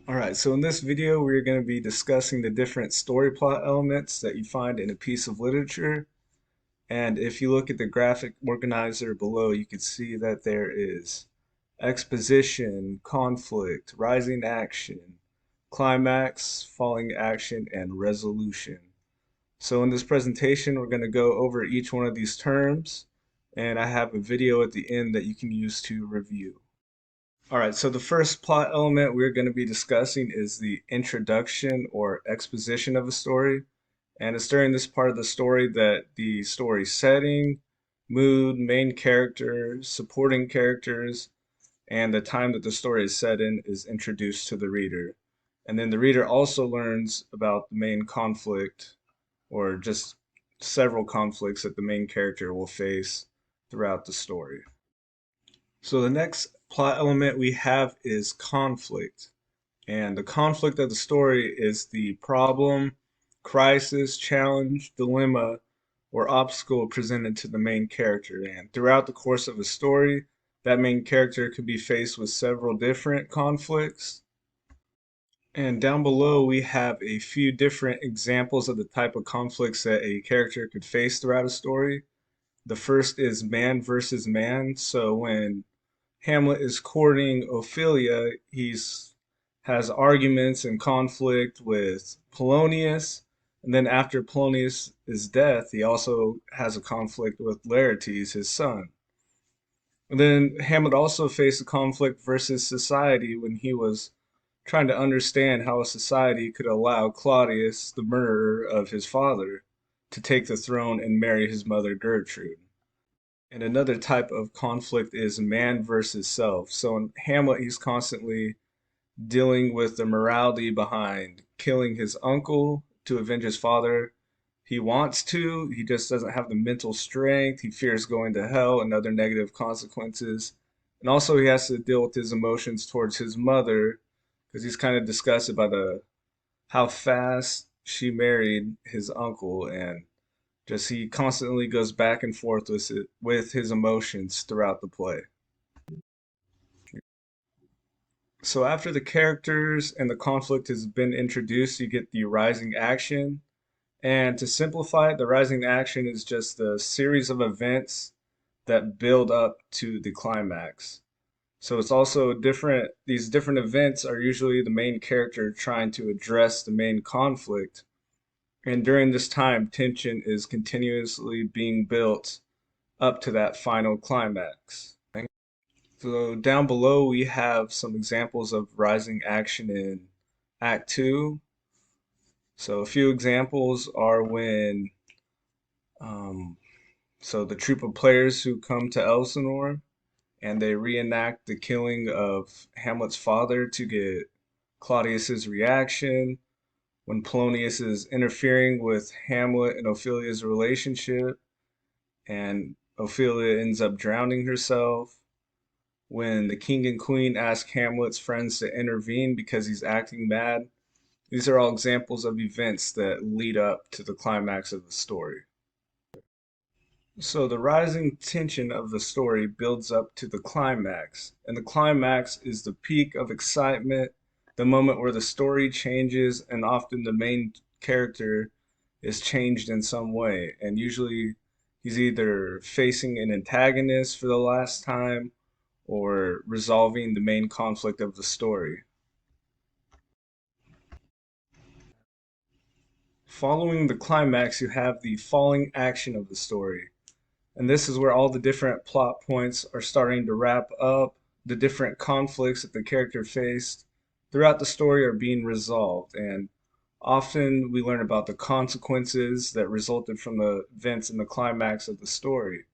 Alright, so in this video we're going to be discussing the different story plot elements that you find in a piece of literature. And if you look at the graphic organizer below, you can see that there is exposition, conflict, rising action, climax, falling action, and resolution. So in this presentation we're going to go over each one of these terms, and I have a video at the end that you can use to review. All right, so the first plot element we're going to be discussing is the introduction or exposition of a story. And it's during this part of the story that the story setting, mood, main character, supporting characters, and the time that the story is set in is introduced to the reader. And then the reader also learns about the main conflict or just several conflicts that the main character will face throughout the story. So the next plot element we have is conflict. And the conflict of the story is the problem, crisis, challenge, dilemma, or obstacle presented to the main character. And throughout the course of a story, that main character could be faced with several different conflicts. And down below, we have a few different examples of the type of conflicts that a character could face throughout a story. The first is man versus man. So when Hamlet is courting Ophelia, he's has arguments and conflict with Polonius, and then after Polonius' death, he also has a conflict with Laertes, his son. And then Hamlet also faced a conflict versus society when he was trying to understand how a society could allow Claudius, the murderer of his father, to take the throne and marry his mother Gertrude. And another type of conflict is man versus self. So in Hamlet, he's constantly dealing with the morality behind killing his uncle to avenge his father. He wants to, he just doesn't have the mental strength. He fears going to hell and other negative consequences. And also, he has to deal with his emotions towards his mother because he's kind of disgusted by the how fast she married his uncle, and just he constantly goes back and forth with his emotions throughout the play. So after the characters and the conflict has been introduced, you get the rising action. And to simplify it, the rising action is just a series of events that build up to the climax. So it's also different, these different events are usually the main character trying to address the main conflict. And during this time, tension is continuously being built up to that final climax. So down below we have some examples of rising action in Act 2. So a few examples are when um, the troop of players who come to Elsinore and they reenact the killing of Hamlet's father to get Claudius's reaction, when Polonius is interfering with Hamlet and Ophelia's relationship, and Ophelia ends up drowning herself, when the king and queen ask Hamlet's friends to intervene because he's acting mad. These are all examples of events that lead up to the climax of the story. So the rising tension of the story builds up to the climax, and the climax is the peak of excitement, the moment where the story changes, and often the main character is changed in some way. And usually he's either facing an antagonist for the last time or resolving the main conflict of the story. Following the climax, you have the falling action of the story. And this is where all the different plot points are starting to wrap up. The different conflicts that the character faced throughout the story are being resolved. And often we learn about the consequences that resulted from the events in the climax of the story.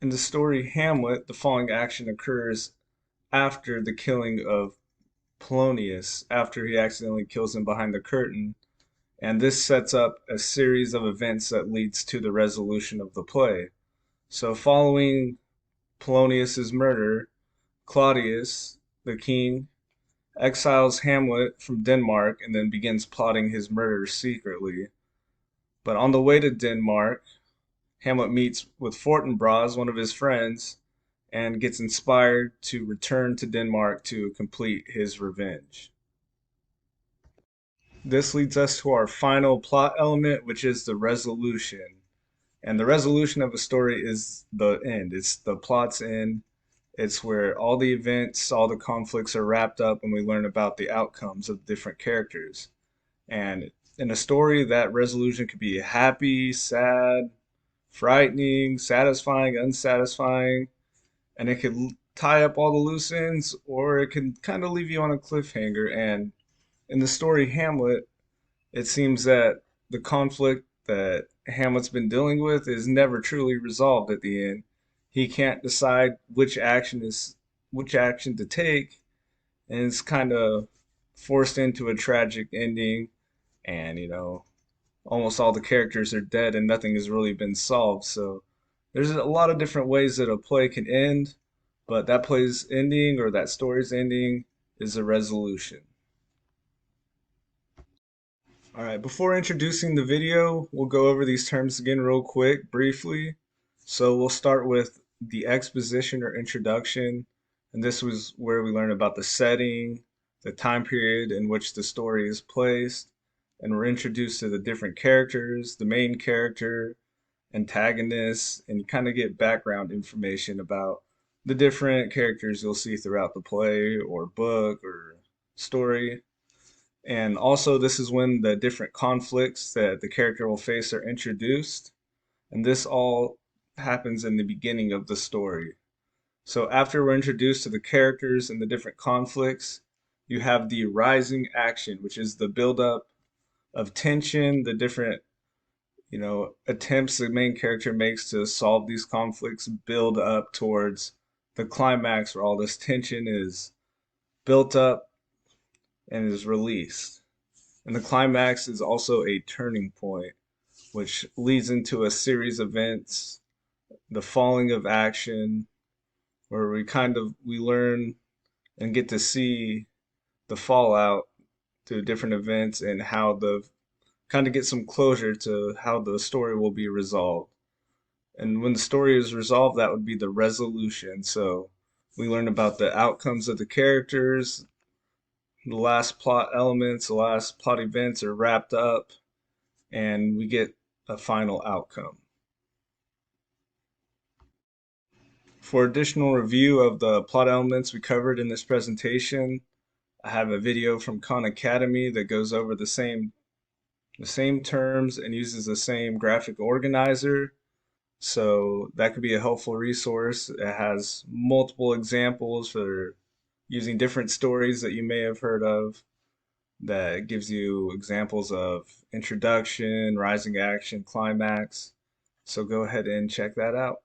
In the story Hamlet, the falling action occurs after the killing of Polonius, after he accidentally kills him behind the curtain, and this sets up a series of events that leads to the resolution of the play. So following Polonius's murder, Claudius, the king, exiles Hamlet from Denmark and then begins plotting his murder secretly. But on the way to Denmark, Hamlet meets with Fortinbras, one of his friends, and gets inspired to return to Denmark to complete his revenge. This leads us to our final plot element, which is the resolution. And the resolution of a story is the end. It's the plot's end. It's where all the events, all the conflicts are wrapped up and we learn about the outcomes of different characters. And in a story, that resolution could be happy, sad, frightening, satisfying, unsatisfying, and it could tie up all the loose ends or it can kind of leave you on a cliffhanger. And in the story Hamlet, it seems that the conflict that Hamlet's been dealing with is never truly resolved at the end. He can't decide which action to take, and it's kind of forced into a tragic ending. And almost all the characters are dead, and nothing has really been solved. So there's a lot of different ways that a play can end, but that play's ending or that story's ending is a resolution. All right, before introducing the video, we'll go over these terms again real quick, briefly. So we'll start with the exposition or introduction, and this was where we learn about the setting, the time period in which the story is placed, and we're introduced to the different characters, the main character, antagonists, and you kind of get background information about the different characters you'll see throughout the play or book or story. And also, this is when the different conflicts that the character will face are introduced. And this all happens in the beginning of the story. So, after we're introduced to the characters and the different conflicts, you have the rising action, which is the buildup of tension, the different, attempts the main character makes to solve these conflicts build up towards the climax where all this tension is built up and is released. And the climax is also a turning point, which leads into a series of events, the falling of action, where we learn and get to see the fallout to different events and how the kind of get some closure to how the story will be resolved. And when the story is resolved, that would be the resolution. So we learn about the outcomes of the characters, the last plot elements, the last plot events are wrapped up, and we get a final outcome. For additional review of the plot elements we covered in this presentation, I have a video from Khan Academy that goes over the same terms and uses the same graphic organizer. So that could be a helpful resource. It has multiple examples for using different stories that you may have heard of, that gives you examples of introduction, rising action, climax. So go ahead and check that out.